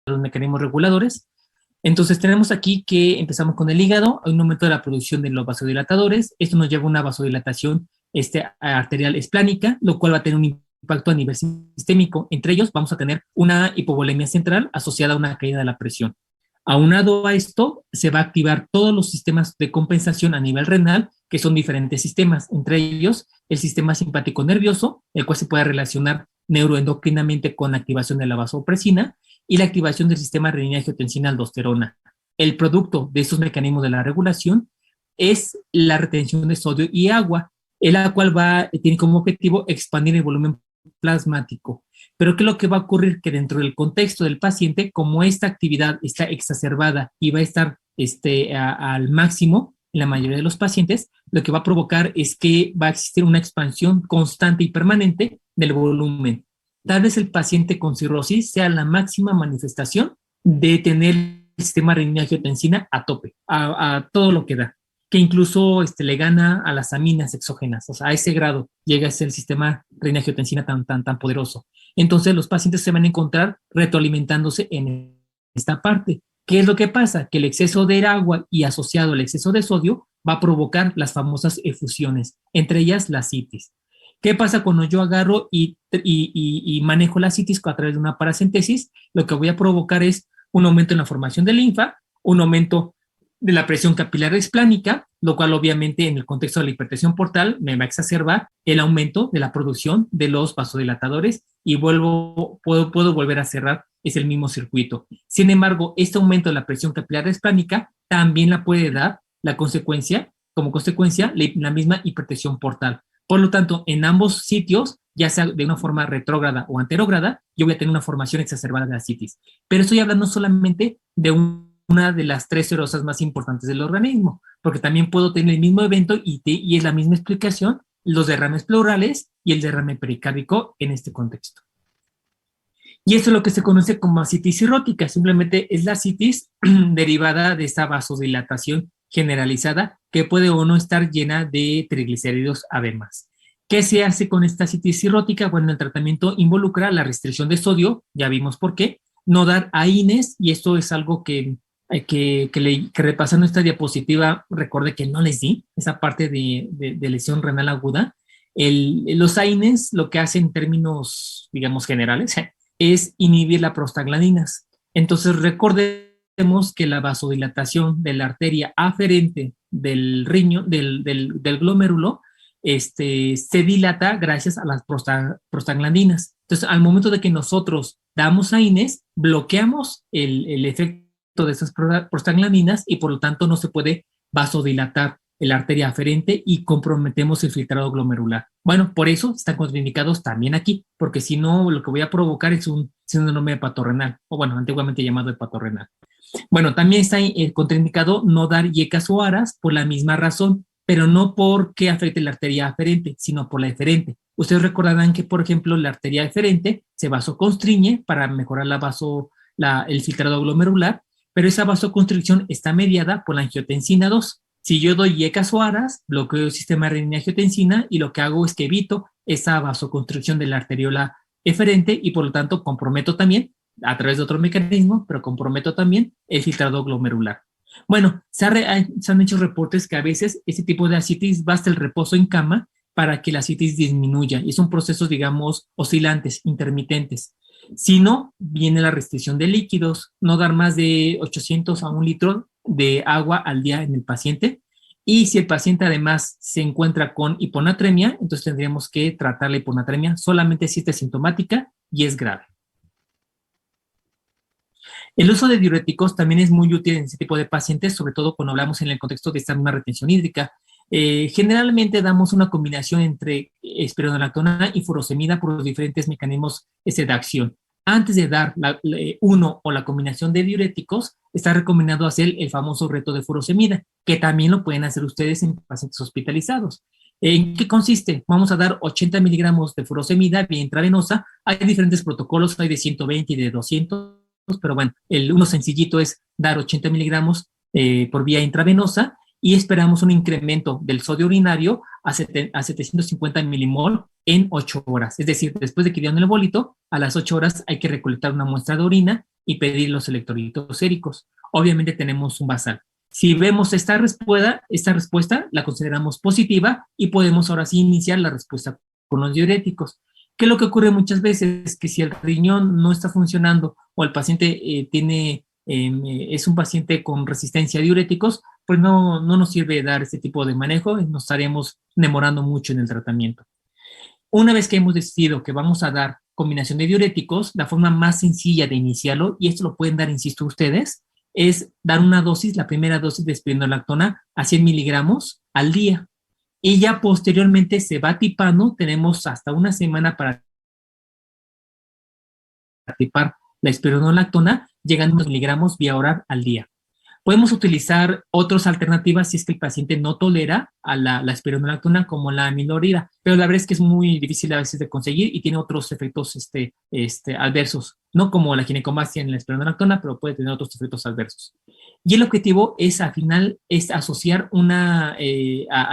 los mecanismos reguladores. Entonces tenemos aquí que empezamos con el hígado, hay un aumento de la producción de los vasodilatadores, esto nos lleva a una vasodilatación arterial esplánica, lo cual va a tener un impacto a nivel sistémico. Entre ellos vamos a tener una hipovolemia central asociada a una caída de la presión. Aunado a esto, se va a activar todos los sistemas de compensación a nivel renal, que son diferentes sistemas, entre ellos el sistema simpático nervioso, el cual se puede relacionar neuroendocrinamente con la activación de la vasopresina, y la activación del sistema renina-angiotensina-aldosterona. El producto de estos mecanismos de la regulación es la retención de sodio y agua, la cual tiene como objetivo expandir el volumen plasmático. Pero ¿qué es lo que va a ocurrir? Que dentro del contexto del paciente, como esta actividad está exacerbada y va a estar al máximo en la mayoría de los pacientes, lo que va a provocar es que va a existir una expansión constante y permanente del volumen. Tal vez el paciente con cirrosis sea la máxima manifestación de tener el sistema renina-angiotensina a tope, a todo lo que da, que incluso le gana a las aminas exógenas, o sea, a ese grado llega a ser el sistema renina-angiotensina tan poderoso. Entonces los pacientes se van a encontrar retroalimentándose en esta parte. ¿Qué es lo que pasa? Que el exceso de agua y asociado al exceso de sodio va a provocar las famosas efusiones, entre ellas la citis. ¿Qué pasa cuando yo agarro y manejo la citis a través de una paracentesis? Lo que voy a provocar es un aumento en la formación de linfa, un aumento de la presión capilar esplánica, lo cual obviamente en el contexto de la hipertensión portal me va a exacerbar el aumento de la producción de los vasodilatadores y puedo volver a cerrar el mismo circuito. Sin embargo, este aumento de la presión capilar esplánica también la puede dar como consecuencia, la misma hipertensión portal. Por lo tanto, en ambos sitios, ya sea de una forma retrógrada o anterógrada, yo voy a tener una formación exacerbada de la citis. Pero estoy hablando solamente de una de las tres serosas más importantes del organismo, porque también puedo tener el mismo evento y es la misma explicación, los derrames pleurales y el derrame pericárdico en este contexto. Y eso es lo que se conoce como citis cirrótica, simplemente es la citis derivada de esta vasodilatación generalizada que puede o no estar llena de triglicéridos además. ¿Qué se hace con esta citis cirrótica? Bueno, el tratamiento involucra la restricción de sodio, ya vimos por qué, no dar AINES, y esto es algo que repasando esta diapositiva, recordé que no les di esa parte de lesión renal aguda. Los AINES lo que hacen en términos, digamos, generales, es inhibir las prostaglandinas. Entonces, recordemos que la vasodilatación de la arteria aferente del riñón, del glomérulo, se dilata gracias a las prostaglandinas. Entonces, al momento de que nosotros damos AINES, bloqueamos el efecto de esas prostaglandinas y por lo tanto no se puede vasodilatar la arteria aferente y comprometemos el filtrado glomerular. Bueno, por eso están contraindicados también aquí, porque si no, lo que voy a provocar es un síndrome hepatorrenal, o bueno, antiguamente llamado hepatorrenal. Bueno, también está contraindicado no dar IECAS o ARAS por la misma razón, pero no porque afecte la arteria aferente, sino por la eferente. Ustedes recordarán que, por ejemplo, la arteria eferente se vasoconstriñe para mejorar el filtrado glomerular, pero esa vasoconstricción está mediada por la angiotensina 2. Si yo doy IECAS o ARAS, bloqueo el sistema renina-angiotensina y lo que hago es que evito esa vasoconstricción de la arteriola eferente y por lo tanto comprometo también, a través de otro mecanismo, pero comprometo también el filtrado glomerular. Bueno, se han hecho reportes que a veces este tipo de ascitis basta el reposo en cama para que la ascitis disminuya y son procesos, digamos, oscilantes, intermitentes. Si no, viene la restricción de líquidos, no dar más de 800 a 1 litro de agua al día en el paciente. Y si el paciente además se encuentra con hiponatremia, entonces tendríamos que tratar la hiponatremia solamente si es sintomática y es grave. El uso de diuréticos también es muy útil en este tipo de pacientes, sobre todo cuando hablamos en el contexto de esta misma retención hídrica. Generalmente damos una combinación entre espironolactona y furosemida por los diferentes mecanismos de acción. Antes de dar uno o la combinación de diuréticos, está recomendado hacer el famoso reto de furosemida, que también lo pueden hacer ustedes en pacientes hospitalizados. ¿En qué consiste? Vamos a dar 80 miligramos de furosemida vía intravenosa. Hay diferentes protocolos, hay de 120 y de 200, pero bueno, uno sencillito es dar 80 miligramos por vía intravenosa y esperamos un incremento del sodio urinario a 750 milimol en 8 horas. Es decir, después de que dieron el bólito, a las 8 horas hay que recolectar una muestra de orina y pedir los electrolitos séricos. Obviamente tenemos un basal. Si vemos esta respuesta la consideramos positiva y podemos ahora sí iniciar la respuesta con los diuréticos. ¿Qué es lo que ocurre muchas veces? Que si el riñón no está funcionando o el paciente es un paciente con resistencia a diuréticos, pues no nos sirve dar este tipo de manejo, nos estaríamos demorando mucho en el tratamiento. Una vez que hemos decidido que vamos a dar combinación de diuréticos, la forma más sencilla de iniciarlo, y esto lo pueden dar, insisto, ustedes, es dar una dosis, la primera dosis de espironolactona a 100 miligramos al día. Y ya posteriormente se va tipando, tenemos hasta una semana para tipar la espironolactona, llegando a 2 miligramos vía oral al día. Podemos utilizar otras alternativas si es que el paciente no tolera a la espironolactona, como la amilorida, pero la verdad es que es muy difícil a veces de conseguir y tiene otros efectos adversos, no como la ginecomastia en la espironolactona, pero puede tener otros efectos adversos. Y el objetivo es al final es asociar a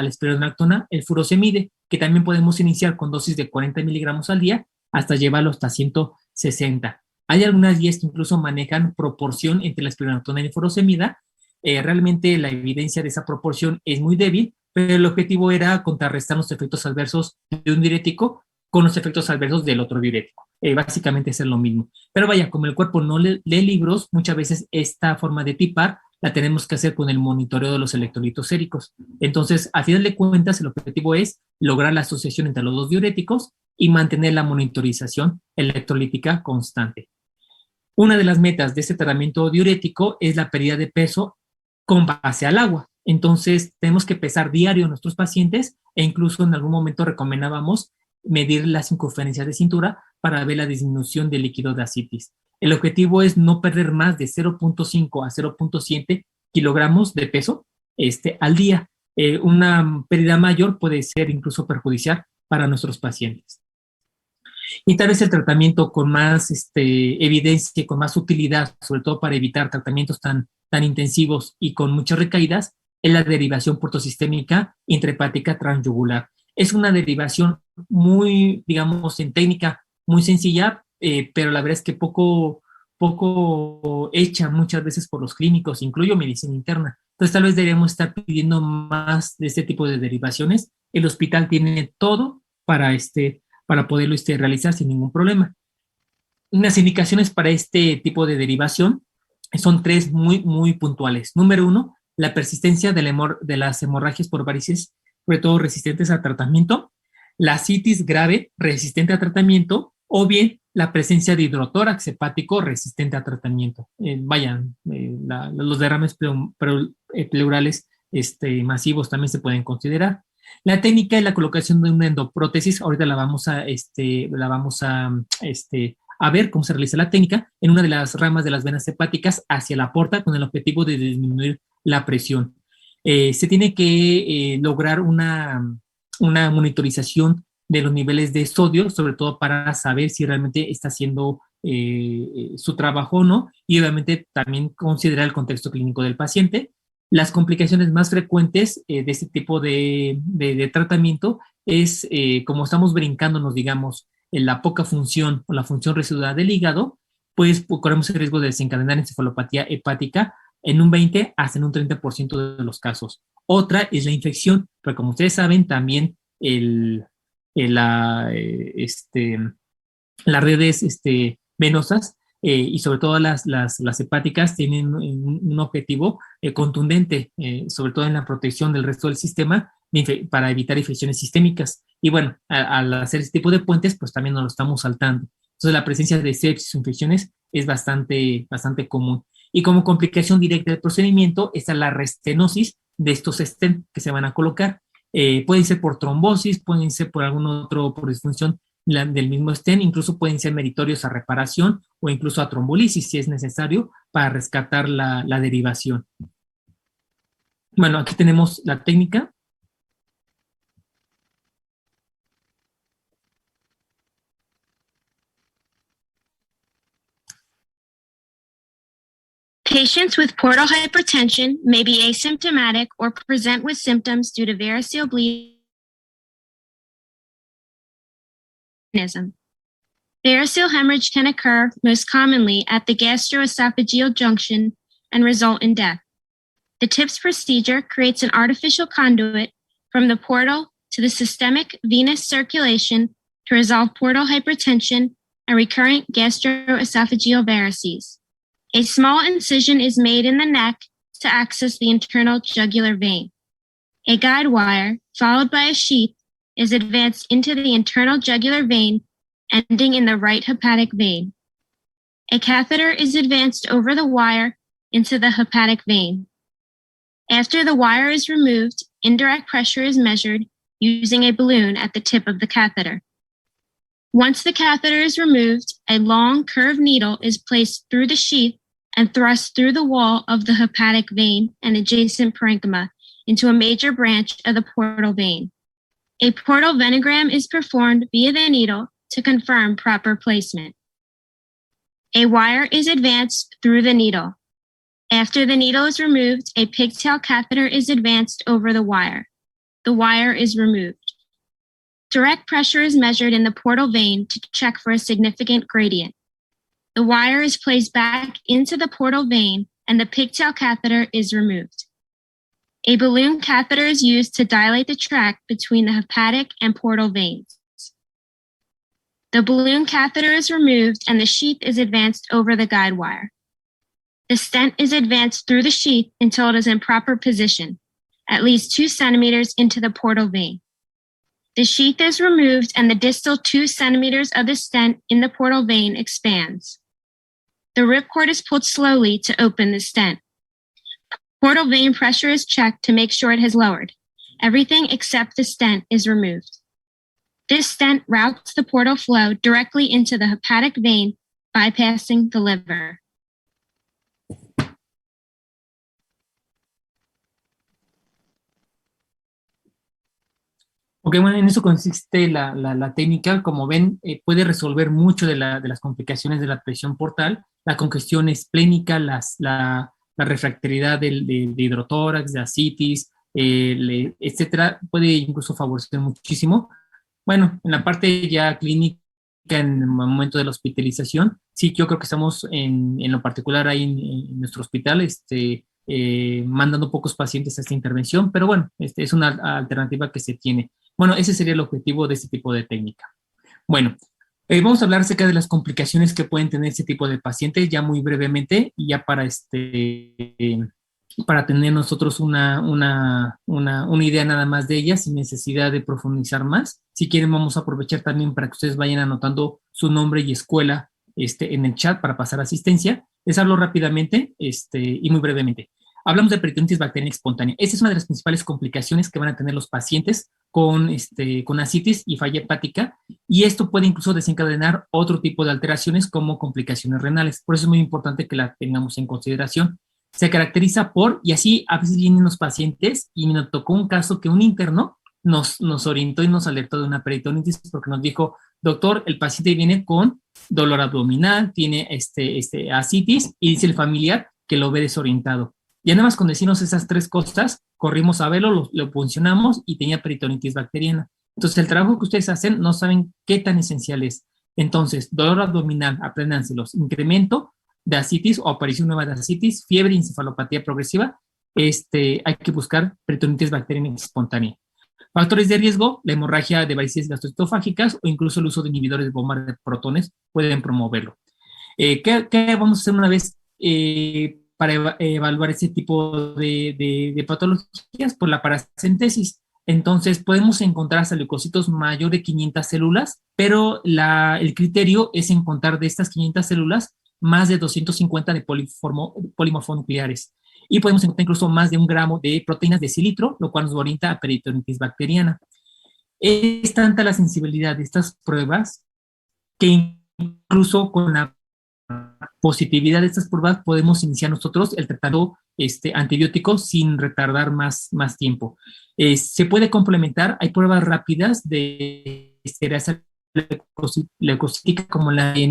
la espironolactona el furosemide, que también podemos iniciar con dosis de 40 miligramos al día hasta llevarlo hasta 160. Hay algunas guías que incluso manejan proporción entre la espironolactona y la furosemida. Realmente la evidencia de esa proporción es muy débil, pero el objetivo era contrarrestar los efectos adversos de un diurético con los efectos adversos del otro diurético. Básicamente es lo mismo. Pero vaya, como el cuerpo no lee libros, muchas veces esta forma de tipar la tenemos que hacer con el monitoreo de los electrolitos séricos. Entonces, a final de cuentas, el objetivo es lograr la asociación entre los dos diuréticos y mantener la monitorización electrolítica constante. Una de las metas de este tratamiento diurético es la pérdida de peso con base al agua. Entonces, tenemos que pesar diario a nuestros pacientes e incluso en algún momento recomendábamos medir la circunferencia de cintura para ver la disminución del líquido de ascitis. El objetivo es no perder más de 0.5 a 0.7 kilogramos de peso al día. Una pérdida mayor puede ser incluso perjudicial para nuestros pacientes. Y tal vez el tratamiento con más evidencia, con más utilidad, sobre todo para evitar tratamientos tan intensivos y con muchas recaídas, es la derivación portosistémica intrahepática transyugular. Es una derivación muy, digamos, en técnica muy sencilla, pero la verdad es que poco hecha muchas veces por los clínicos, incluyo medicina interna. Entonces tal vez deberíamos estar pidiendo más de este tipo de derivaciones. El hospital tiene todo para poderlo realizar sin ningún problema. Unas indicaciones para este tipo de derivación son 3 muy, muy puntuales. Número 1, la persistencia de las hemorragias por varices, sobre todo resistentes al tratamiento, la citis grave resistente a tratamiento, o bien la presencia de hidrotórax hepático resistente a tratamiento. Los derrames pleurales masivos también se pueden considerar. La técnica es la colocación de una endoprótesis. Ahorita la vamos a ver cómo se realiza la técnica en una de las ramas de las venas hepáticas hacia la porta con el objetivo de disminuir la presión. Se tiene que lograr una monitorización de los niveles de sodio, sobre todo para saber si realmente está haciendo su trabajo o no, y obviamente también considerar el contexto clínico del paciente. Las complicaciones más frecuentes de este tipo de tratamiento es, como estamos brincándonos, digamos, en la poca función o la función residual del hígado, pues corremos el riesgo de desencadenar encefalopatía hepática en un 20 hasta en un 30% de los casos. Otra es la infección, pero como ustedes saben, también las redes venosas y sobre todo las hepáticas tienen un objetivo contundente, sobre todo en la protección del resto del sistema para evitar infecciones sistémicas. Y bueno, al hacer este tipo de puentes, pues también nos lo estamos saltando. Entonces la presencia de sepsis o infecciones es bastante común. Y como complicación directa del procedimiento está la restenosis de estos stent que se van a colocar. Pueden ser por trombosis, pueden ser por algún otro, por disfunción del mismo stent, incluso pueden ser meritorios a reparación o incluso a trombolisis si es necesario para rescatar la derivación. Bueno, aquí tenemos la técnica. Patients with portal hypertension may be asymptomatic or present with symptoms due to variceal bleeding. Variceal hemorrhage can occur most commonly at the gastroesophageal junction and result in death. The TIPS procedure creates an artificial conduit from the portal to the systemic venous circulation to resolve portal hypertension and recurrent gastroesophageal varices. A small incision is made in the neck to access the internal jugular vein. A guide wire, followed by a sheath, is advanced into the internal jugular vein, ending in the right hepatic vein. A catheter is advanced over the wire into the hepatic vein. After the wire is removed, indirect pressure is measured using a balloon at the tip of the catheter. Once the catheter is removed, a long curved needle is placed through the sheath and thrust through the wall of the hepatic vein and adjacent parenchyma into a major branch of the portal vein. A portal venogram is performed via the needle to confirm proper placement. A wire is advanced through the needle. After the needle is removed, a pigtail catheter is advanced over the wire. The wire is removed. Direct pressure is measured in the portal vein to check for a significant gradient. The wire is placed back into the portal vein and the pigtail catheter is removed. A balloon catheter is used to dilate the tract between the hepatic and portal veins. The balloon catheter is removed and the sheath is advanced over the guide wire. The stent is advanced through the sheath until it is in proper position, at least 2 centimeters into the portal vein. The sheath is removed and the distal 2 centimeters of the stent in the portal vein expands. The ripcord is pulled slowly to open the stent. Portal vein pressure is checked to make sure it has lowered. Everything except the stent is removed. This stent routes the portal flow directly into the hepatic vein, bypassing the liver. Ok, bueno, en eso consiste la técnica. Como ven, puede resolver mucho de las complicaciones de la presión portal, la congestión esplénica, la refractoriedad de hidrotórax, de ascitis, etcétera. Puede incluso favorecer muchísimo. Bueno, en la parte ya clínica, en el momento de la hospitalización, sí, yo creo que estamos en lo particular ahí en nuestro hospital, mandando pocos pacientes a esta intervención, pero bueno, es una alternativa que se tiene. Bueno, ese sería el objetivo de este tipo de técnica. Bueno, vamos a hablar acerca de las complicaciones que pueden tener este tipo de pacientes, ya muy brevemente, y ya para tener nosotros una idea nada más de ellas, sin necesidad de profundizar más. Si quieren, vamos a aprovechar también para que ustedes vayan anotando su nombre y escuela en el chat para pasar asistencia. Les hablo rápidamente y muy brevemente. Hablamos de peritonitis bacteriana espontánea. Esta es una de las principales complicaciones que van a tener los pacientes con ascitis y falla hepática, y esto puede incluso desencadenar otro tipo de alteraciones como complicaciones renales. Por eso es muy importante que la tengamos en consideración. Se caracteriza por, y así a veces vienen los pacientes, y me tocó un caso que un interno nos orientó y nos alertó de una peritonitis porque nos dijo: doctor, el paciente viene con dolor abdominal, tiene ascitis, y dice el familiar que lo ve desorientado. Y nada más con decirnos esas 3 cosas, corrimos a verlo, lo puncionamos y tenía peritonitis bacteriana. Entonces, el trabajo que ustedes hacen no saben qué tan esencial es. Entonces, dolor abdominal, apréndanselos. Incremento de ascitis o aparición nueva de ascitis, fiebre y encefalopatía progresiva, hay que buscar peritonitis bacteriana espontánea. Factores de riesgo: la hemorragia de varices gastroesofágicas o incluso el uso de inhibidores de bomba de protones pueden promoverlo. ¿Qué vamos a hacer una vez para evaluar ese tipo de patologías? Por la paracentesis. Entonces, podemos encontrar hasta leucocitos mayor de 500 células, pero el criterio es encontrar de estas 500 células más de 250 de polimorfonucleares. Y podemos encontrar incluso más de 1 gramo de proteínas de cilitro, lo cual nos orienta a peritonitis bacteriana. Es tanta la sensibilidad de estas pruebas que incluso con la positividad de estas pruebas podemos iniciar nosotros el tratamiento antibiótico sin retardar más tiempo. Se puede complementar, hay pruebas rápidas de esterasa leucocítica como la de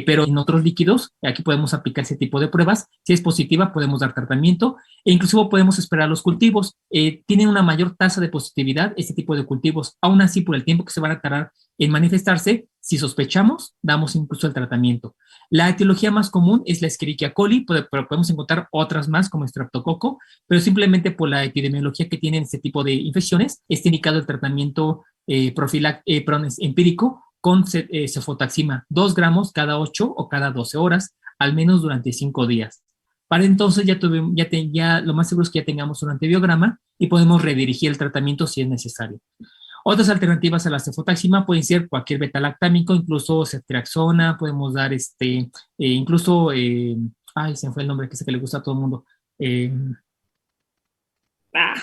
pero en otros líquidos, aquí podemos aplicar ese tipo de pruebas. Si es positiva, podemos dar tratamiento e incluso podemos esperar los cultivos. Tienen una mayor tasa de positividad este tipo de cultivos. Aún así, por el tiempo que se van a tardar en manifestarse, si sospechamos, damos incluso el tratamiento. La etiología más común es la Escherichia coli, pero podemos encontrar otras más como Streptococo, pero simplemente por la epidemiología que tienen este tipo de infecciones, está indicado el tratamiento empírico con cefotaxima, 2 gramos cada 8 o cada 12 horas, al menos durante 5 días. Para entonces ya lo más seguro es que ya tengamos un antibiograma y podemos redirigir el tratamiento si es necesario. Otras alternativas a la cefotaxima pueden ser cualquier beta-lactámico, incluso ceftriaxona, podemos dar incluso, se me fue el nombre que sé que le gusta a todo el mundo.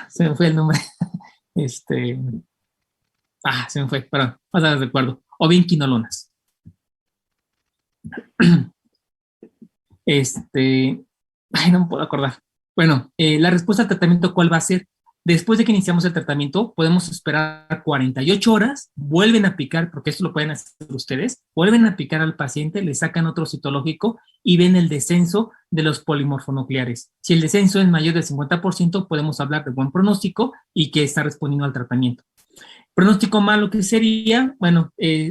Se me fue el nombre. Se me fue, perdón, más a recuerdo. O bien quinolonas. No me puedo acordar. Bueno, la respuesta al tratamiento, ¿cuál va a ser? Después de que iniciamos el tratamiento, podemos esperar 48 horas, vuelven a picar, porque esto lo pueden hacer ustedes, vuelven a picar al paciente, le sacan otro citológico y ven el descenso de los polimorfonucleares. Si el descenso es mayor del 50%, podemos hablar de buen pronóstico y que está respondiendo al tratamiento. Pronóstico malo que sería,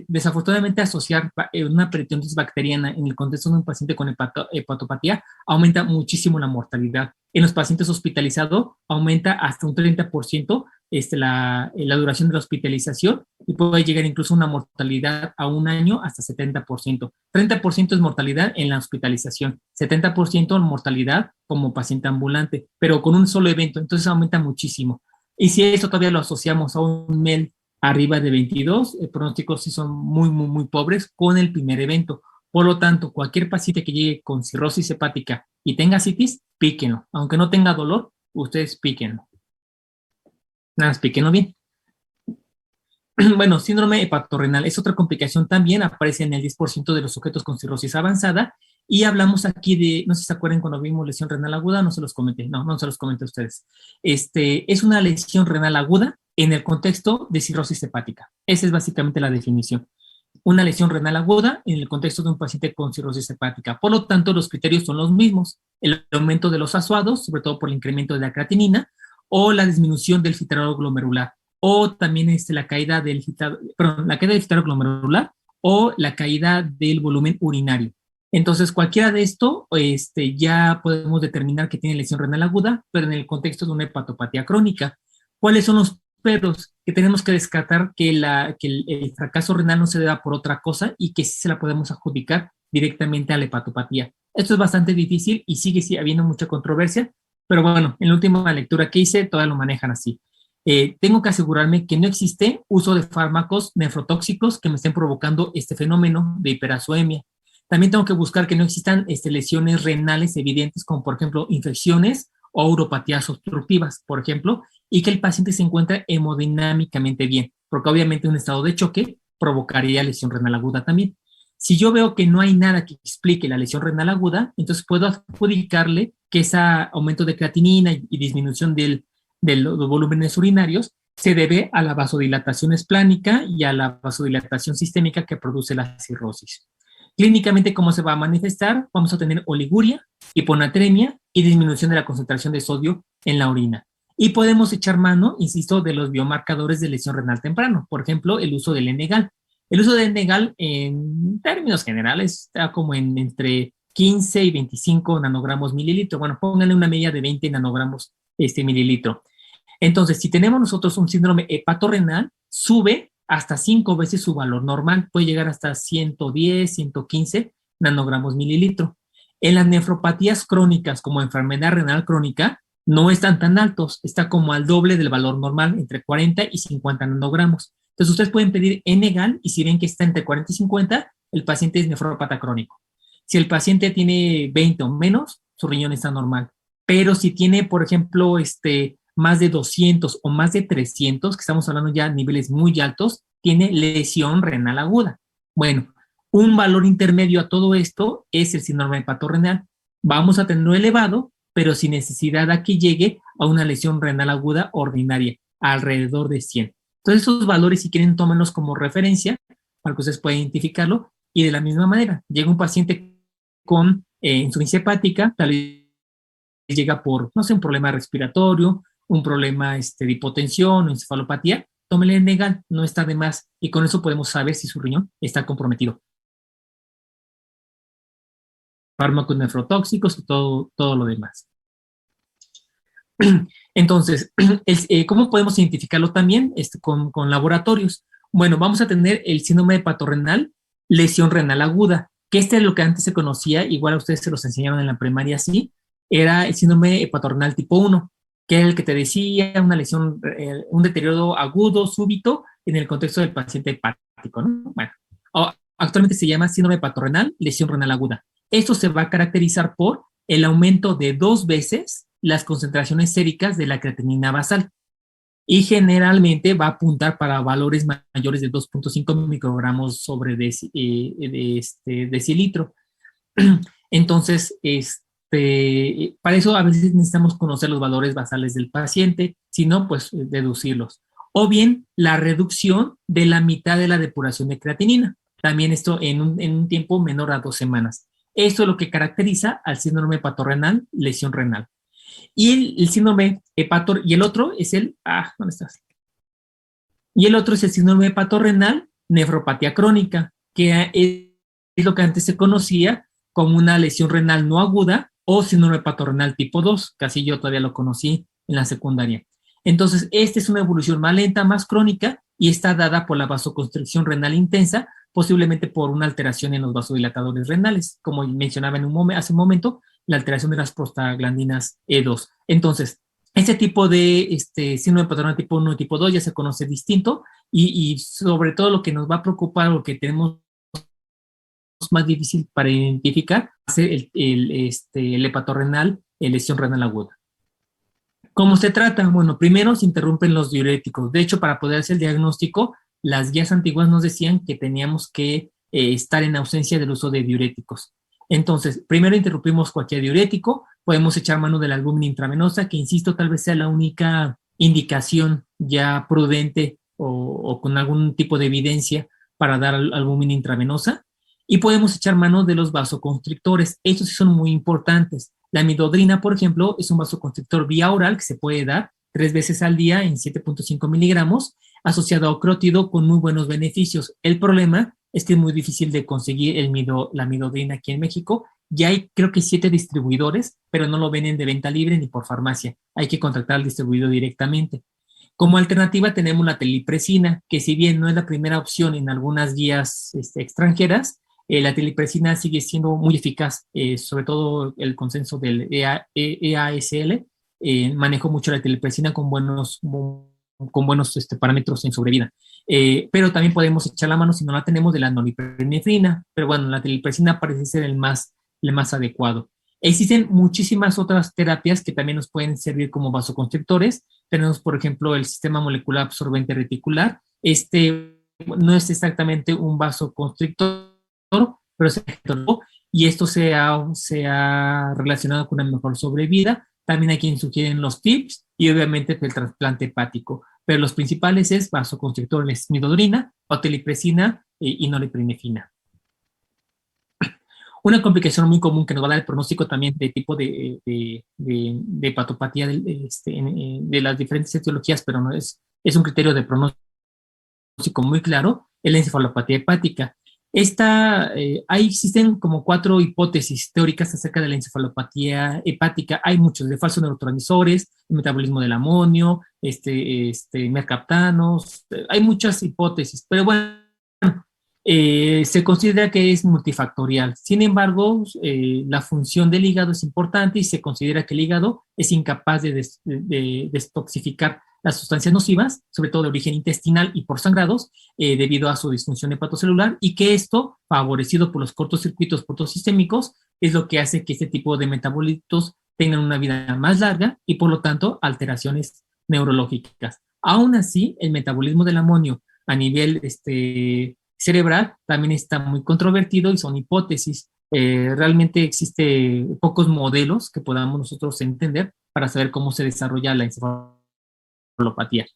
desafortunadamente asociar una peritonitis bacteriana en el contexto de un paciente con hepatopatía aumenta muchísimo la mortalidad. En los pacientes hospitalizados aumenta hasta un 30% la duración de la hospitalización y puede llegar incluso a una mortalidad a un año hasta 70%. 30% es mortalidad en la hospitalización, 70% mortalidad como paciente ambulante, pero con un solo evento, entonces aumenta muchísimo. Y si eso todavía lo asociamos a un MEL arriba de 22, el pronóstico sí son muy, muy, muy pobres con el primer evento. Por lo tanto, cualquier paciente que llegue con cirrosis hepática y tenga citis, píquenlo. Aunque no tenga dolor, ustedes píquenlo. Nada más, píquenlo bien. Bueno, síndrome hepatorrenal es otra complicación también, aparece en el 10% de los sujetos con cirrosis avanzada. Y hablamos aquí de, no sé si se acuerdan cuando vimos lesión renal aguda, no se los comenté, no se los comenté a ustedes. Es una lesión renal aguda en el contexto de cirrosis hepática. Esa es básicamente la definición. Una lesión renal aguda en el contexto de un paciente con cirrosis hepática. Por lo tanto, los criterios son los mismos. El aumento de los azuados, sobre todo por el incremento de la creatinina, o la disminución del filtrado glomerular, o también la caída del filtrado glomerular, o la caída del volumen urinario. Entonces, cualquiera de esto, ya podemos determinar que tiene lesión renal aguda, pero en el contexto de una hepatopatía crónica. ¿Cuáles son los peros? Que tenemos que descartar que el fracaso renal no se deba por otra cosa y que sí se la podemos adjudicar directamente a la hepatopatía. Esto es bastante difícil y sigue habiendo mucha controversia, pero bueno, en la última lectura que hice, todavía lo manejan así. Tengo que asegurarme que no existe uso de fármacos nefrotóxicos que me estén provocando este fenómeno de hiperazoemia. También tengo que buscar que no existan lesiones renales evidentes, como por ejemplo infecciones o uropatías obstructivas, por ejemplo, y que el paciente se encuentre hemodinámicamente bien, porque obviamente un estado de choque provocaría lesión renal aguda también. Si yo veo que no hay nada que explique la lesión renal aguda, entonces puedo adjudicarle que ese aumento de creatinina y disminución de los volúmenes urinarios se debe a la vasodilatación esplánica y a la vasodilatación sistémica que produce la cirrosis. Clínicamente, ¿cómo se va a manifestar? Vamos a tener oliguria, hiponatremia y disminución de la concentración de sodio en la orina. Y podemos echar mano, insisto, de los biomarcadores de lesión renal temprano. Por ejemplo, el uso del Enegal. El uso del Enegal, en términos generales, está como entre 15 y 25 nanogramos mililitro. Bueno, pónganle una media de 20 nanogramos mililitro. Entonces, si tenemos nosotros un síndrome hepatorrenal, sube hasta 5 veces su valor normal, puede llegar hasta 110, 115 nanogramos mililitro. En las nefropatías crónicas, como enfermedad renal crónica, no están tan altos, está como al doble del valor normal, entre 40 y 50 nanogramos. Entonces, ustedes pueden pedir Enegal y si ven que está entre 40 y 50, el paciente es nefrópata crónico. Si el paciente tiene 20 o menos, su riñón está normal. Pero si tiene, por ejemplo, más de 200 o más de 300, que estamos hablando ya de niveles muy altos, tiene lesión renal aguda. Bueno, un valor intermedio a todo esto es el síndrome hepatorrenal. Vamos a tenerlo elevado, pero sin necesidad a que llegue a una lesión renal aguda ordinaria, alrededor de 100. Entonces, esos valores, si quieren, tómenlos como referencia para que ustedes puedan identificarlo Y de la misma manera, llega un paciente con insuficiencia hepática, tal vez llega por, no sé, un problema respiratorio, un problema de hipotensión o encefalopatía, tómele Negal, no está de más, y con eso podemos saber si su riñón está comprometido. Fármacos nefrotóxicos y todo lo demás. Entonces, ¿cómo podemos identificarlo también con laboratorios? Bueno, vamos a tener el síndrome hepatorrenal, lesión renal aguda, que es lo que antes se conocía, igual a ustedes se los enseñaron en la primaria, sí, era el síndrome hepatorrenal tipo 1, que era el que te decía una lesión, un deterioro agudo, súbito, en el contexto del paciente hepático, ¿no? Bueno, actualmente se llama síndrome hepatorrenal, lesión renal aguda. Esto se va a caracterizar por el aumento de 2 veces las concentraciones séricas de la creatinina basal y generalmente va a apuntar para valores mayores de 2.5 microgramos sobre decilitro. Entonces, para eso a veces necesitamos conocer los valores basales del paciente, si no, pues deducirlos. O bien la reducción de la mitad de la depuración de creatinina, también esto en un tiempo menor a 2 semanas. Esto es lo que caracteriza al síndrome hepatorrenal, lesión renal. Y el síndrome hepator, y el otro es ¿dónde estás? Y el otro es el síndrome hepatorrenal, nefropatía crónica, que es lo que antes se conocía como una lesión renal no aguda o síndrome hepatorrenal tipo 2, casi yo todavía lo conocí en la secundaria. Entonces, esta es una evolución más lenta, más crónica, y está dada por la vasoconstricción renal intensa, posiblemente por una alteración en los vasodilatadores renales, como mencionaba hace un momento, la alteración de las prostaglandinas E2. Entonces, este tipo de síndrome hepatorrenal tipo 1 y tipo 2 ya se conoce distinto, y sobre todo lo que nos va a preocupar, lo que tenemos más difícil para identificar, es el hepatorrenal, lesión renal aguda. ¿Cómo se trata? Bueno, primero se interrumpen los diuréticos. De hecho, para poder hacer el diagnóstico, las guías antiguas nos decían que teníamos que estar en ausencia del uso de diuréticos. Entonces, primero interrumpimos cualquier diurético, podemos echar mano de la albúmina intravenosa, que insisto, tal vez sea la única indicación ya prudente o con algún tipo de evidencia para dar albúmina intravenosa. Y podemos echar mano de los vasoconstrictores. Estos sí son muy importantes. La midodrina, por ejemplo, es un vasoconstrictor vía oral que se puede dar 3 veces al día en 7.5 miligramos, asociado a ocrótido con muy buenos beneficios. El problema es que es muy difícil de conseguir la midodrina aquí en México. Ya hay, creo que 7 distribuidores, pero no lo venden de venta libre ni por farmacia. Hay que contactar al distribuidor directamente. Como alternativa tenemos la telipresina, que si bien no es la primera opción en algunas guías extranjeras, la telipresina sigue siendo muy eficaz, sobre todo el consenso del EASL manejó mucho la telipresina con buenos parámetros en sobrevida. Pero también podemos echar la mano, si no la tenemos, de la noripinefrina, pero bueno, la telipresina parece ser el más adecuado. Existen muchísimas otras terapias que también nos pueden servir como vasoconstrictores. Tenemos, por ejemplo, el sistema molecular absorbente reticular. No es exactamente un vasoconstrictor, pero se y esto se ha relacionado con una mejor sobrevida. También hay quien sugieren los tips y obviamente el trasplante hepático, pero los principales es vasoconstrictores midodrina, telipresina y norepinefrina. Una complicación muy común que nos va a dar el pronóstico también de tipo de hepatopatía de las diferentes etiologías, pero no es un criterio de pronóstico muy claro, es la encefalopatía hepática. Existen como 4 hipótesis teóricas acerca de la encefalopatía hepática. Hay muchos, de falsos neurotransmisores, el metabolismo del amonio, mercaptanos, hay muchas hipótesis, pero bueno, se considera que es multifactorial. Sin embargo, la función del hígado es importante y se considera que el hígado es incapaz de detoxificar las sustancias nocivas, sobre todo de origen intestinal y por sangrados, debido a su disfunción hepatocelular, y que esto, favorecido por los cortocircuitos portosistémicos, es lo que hace que este tipo de metabolitos tengan una vida más larga y, por lo tanto, alteraciones neurológicas. Aún así, el metabolismo del amonio a nivel cerebral también está muy controvertido y son hipótesis. Realmente existe pocos modelos que podamos nosotros entender para saber cómo se desarrolla la encefalopatía.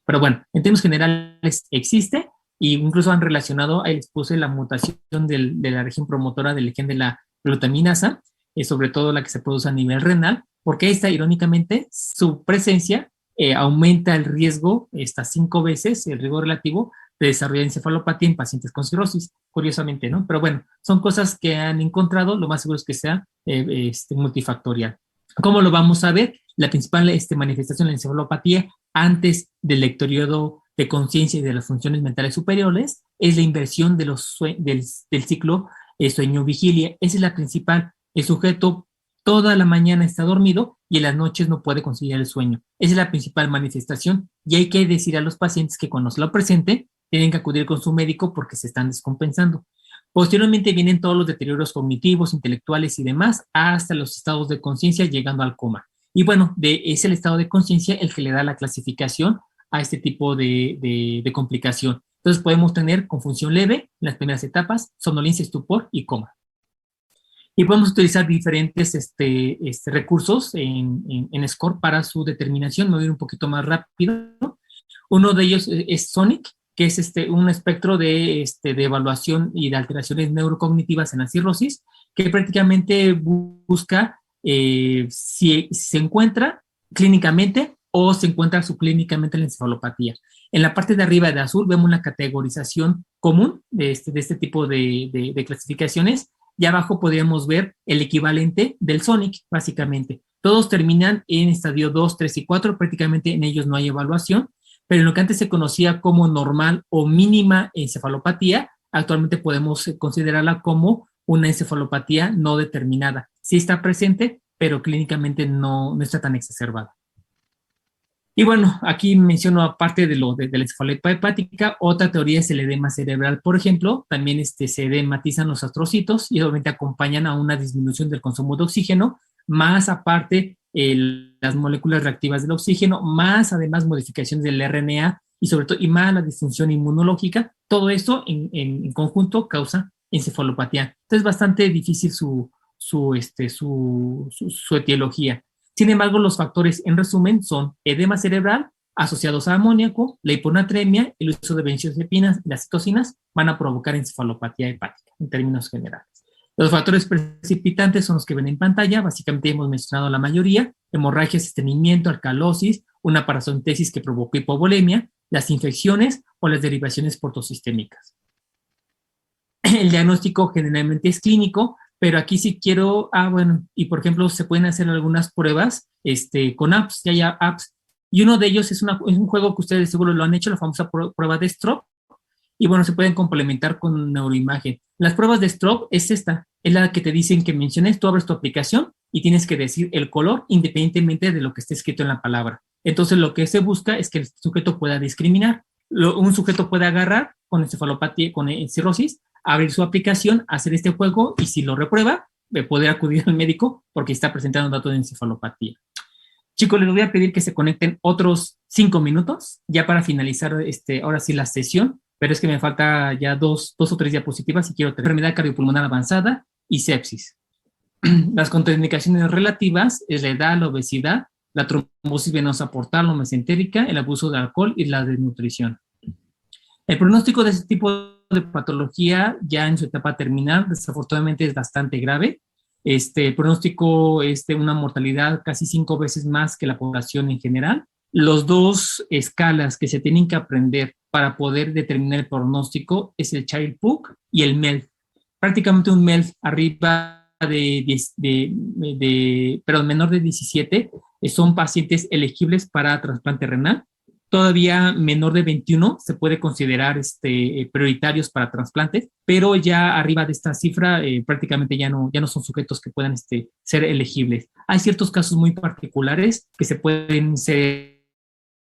Pero bueno, en términos generales existe y incluso han relacionado, ahí les puse la mutación de la región promotora del gen de la glutaminasa, sobre todo la que se produce a nivel renal, porque esta, irónicamente, su presencia aumenta el riesgo hasta 5 veces, el riesgo relativo de desarrollar encefalopatía en pacientes con cirrosis, curiosamente, ¿no? Pero bueno, son cosas que han encontrado, lo más seguro es que sea multifactorial. ¿Cómo lo vamos a ver? La principal manifestación de la encefalopatía antes del ectoriodo de conciencia y de las funciones mentales superiores es la inversión de del ciclo sueño-vigilia. Esa es la principal. El sujeto toda la mañana está dormido y en las noches no puede conciliar el sueño. Esa es la principal manifestación y hay que decir a los pacientes que cuando se lo presente tienen que acudir con su médico porque se están descompensando. Posteriormente vienen todos los deterioros cognitivos, intelectuales y demás, hasta los estados de conciencia llegando al coma. Y bueno, es el estado de conciencia el que le da la clasificación a este tipo de complicación. Entonces podemos tener confusión leve en las primeras etapas, somnolencia, estupor y coma. Y podemos utilizar diferentes recursos en SCORE para su determinación. Me voy a ir un poquito más rápido. Uno de ellos es SONIC, que es un espectro de evaluación y de alteraciones neurocognitivas en la cirrosis, que prácticamente busca si se encuentra clínicamente o se encuentra subclínicamente la encefalopatía. En la parte de arriba de azul vemos una categorización común de este tipo de clasificaciones, y abajo podríamos ver el equivalente del SONIC, básicamente. Todos terminan en estadio 2, 3 y 4, prácticamente en ellos no hay evaluación, pero en lo que antes se conocía como normal o mínima encefalopatía, actualmente podemos considerarla como una encefalopatía no determinada. Sí está presente, pero clínicamente no está tan exacerbada. Y bueno, aquí menciono aparte de la encefalopatía hepática, otra teoría es el edema cerebral, por ejemplo. También se edematizan los astrocitos y obviamente acompañan a una disminución del consumo de oxígeno, más aparte las moléculas reactivas del oxígeno, más además modificaciones del RNA y sobre todo, y más la disfunción inmunológica. Todo esto en conjunto causa encefalopatía. Entonces es bastante difícil su etiología. Sin embargo, los factores en resumen son edema cerebral asociados a amoníaco, la hiponatremia, el uso de benzodiazepinas y las citocinas van a provocar encefalopatía hepática en términos generales. Los factores precipitantes son los que ven en pantalla, básicamente hemos mencionado la mayoría: hemorragias, estreñimiento, alcalosis, una paracentesis que provocó hipovolemia, las infecciones o las derivaciones portosistémicas. El diagnóstico generalmente es clínico, pero aquí sí quiero, bueno, y por ejemplo se pueden hacer algunas pruebas con apps, ya hay apps, y uno de ellos es un juego que ustedes seguro lo han hecho, la famosa prueba de Stroop, y bueno, se pueden complementar con neuroimagen. Las pruebas de Stroop es la que te dicen que menciones, tú abres tu aplicación y tienes que decir el color independientemente de lo que esté escrito en la palabra. Entonces lo que se busca es que el sujeto pueda discriminar. Un sujeto puede agarrar con encefalopatía, con cirrosis, abrir su aplicación, hacer este juego y si lo reprueba, poder acudir al médico porque está presentando un dato de encefalopatía. Chicos, les voy a pedir que se conecten otros 5 minutos ya para finalizar ahora sí la sesión, pero es que me falta ya dos o tres diapositivas y quiero tener enfermedad cardiopulmonar avanzada y sepsis. Las contraindicaciones relativas es la edad, la obesidad, la trombosis venosa portal o mesentérica, el abuso de alcohol y la desnutrición. El pronóstico de este tipo de patología ya en su etapa terminal desafortunadamente es bastante grave. El pronóstico es de una mortalidad casi 5 veces más que la población en general. Los dos escalas que se tienen que aprender para poder determinar el pronóstico es el Child-Pugh y el MELD. Prácticamente un MELD arriba menor de 17 son pacientes elegibles para trasplante renal. Todavía menor de 21 se puede considerar prioritarios para trasplantes, pero ya arriba de esta cifra prácticamente ya no son sujetos que puedan ser elegibles. Hay ciertos casos muy particulares que se pueden ser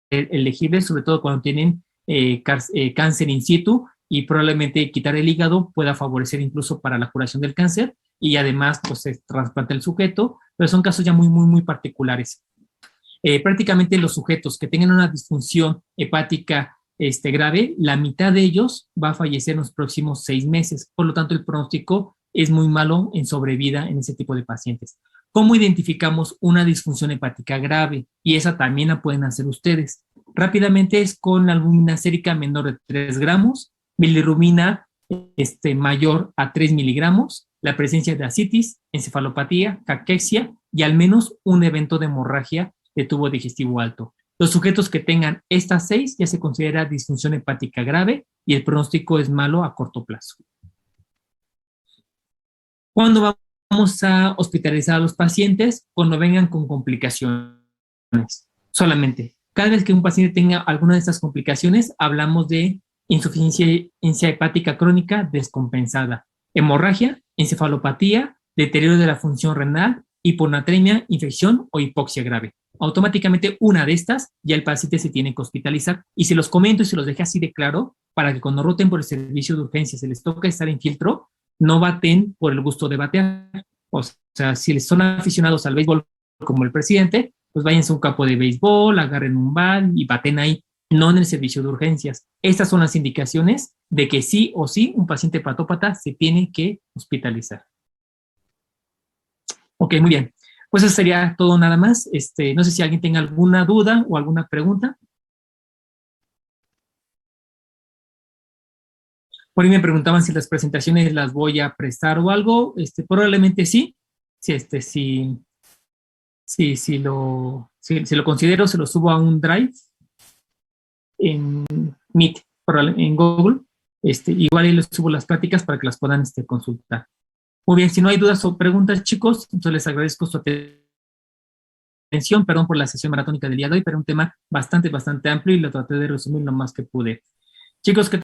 elegibles, sobre todo cuando tienen cáncer in situ, y probablemente quitar el hígado pueda favorecer incluso para la curación del cáncer y además pues se trasplanta el sujeto, pero son casos ya muy, muy, muy particulares. Prácticamente los sujetos que tengan una disfunción hepática grave, la mitad de ellos va a fallecer en los próximos 6 meses. Por lo tanto, el pronóstico es muy malo en sobrevida en ese tipo de pacientes. ¿Cómo identificamos una disfunción hepática grave? Y esa también la pueden hacer ustedes. Rápidamente es con albúmina sérica menor de 3 gramos, bilirrubina mayor a 3 miligramos, la presencia de ascitis, encefalopatía, caquexia y al menos un evento de hemorragia de tubo digestivo alto. Los sujetos que tengan estas 6 ya se considera disfunción hepática grave y el pronóstico es malo a corto plazo. ¿Cuándo vamos a hospitalizar a los pacientes? Cuando vengan con complicaciones. Solamente. Cada vez que un paciente tenga alguna de estas complicaciones, hablamos de insuficiencia hepática crónica descompensada, hemorragia, encefalopatía, deterioro de la función renal, hiponatremia, infección o hipoxia grave. Automáticamente una de estas ya el paciente se tiene que hospitalizar, y se los comento y se los dejé así de claro para que cuando roten por el servicio de urgencia se les toca estar en filtro, no baten por el gusto de batear. O sea, si les son aficionados al béisbol como el presidente, pues váyanse a un campo de béisbol, agarren un bat y baten ahí, no en el servicio de urgencias. Estas son las indicaciones de que sí o sí un paciente hepatópata se tiene que hospitalizar. Ok, muy bien. Pues eso sería todo nada más. No sé si alguien tenga alguna duda o alguna pregunta. Por ahí me preguntaban si las presentaciones las voy a prestar o algo. Probablemente sí. Si lo considero, se lo subo a un Drive en Meet, en Google. Igual ahí les subo las pláticas para que las puedan consultar. Muy bien, si no hay dudas o preguntas, chicos, entonces les agradezco su atención. Perdón por la sesión maratónica del día de hoy, pero un tema bastante amplio y lo traté de resumir lo más que pude. Chicos, que